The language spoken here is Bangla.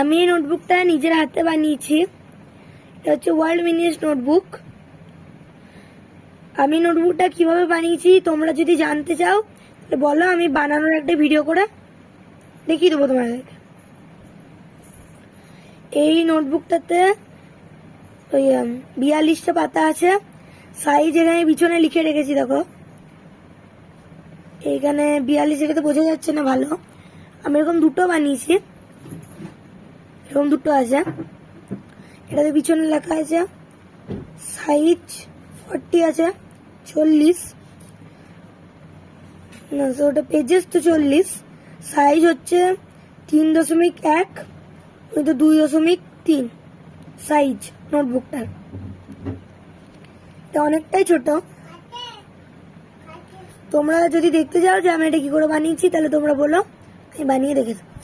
আমি এই নোটবুকটা নিজের হাতে বানিয়েছি। এটা হচ্ছে ওয়ার্ল্ড মিনিয়েস্ট নোটবুক। আমি নোটবুকটা কিভাবে বানিয়েছি তোমরা যদি জানতে চাও তাহলে বলো, আমি বানানোর একটা ভিডিও করে দেখিয়ে দেবো তোমাদেরকে। এই নোটবুকটাতে ওই 42টা পাতা আছে। সাইজ এখানে পিছনে লিখে রেখেছি, দেখো এইখানে 42, এটাতে বোঝা যাচ্ছে না ভালো। আমি এরকম দুটো বানিয়েছি, এরকম দুটো আছে। এটাতে পিছনে লেখা আছে সাইজ 40 আছে, 40 না, ওটা পেজেস তো 40। সাইজ হচ্ছে 3.1, ওই তো 2.3 সাইজ নোটবুকটার। এটা অনেকটাই ছোট। তোমরা যদি দেখতে চাও যে আমি এটা কি করে বানিয়েছি তাহলে তোমরা বলো, আমি বানিয়ে রেখে দেবো।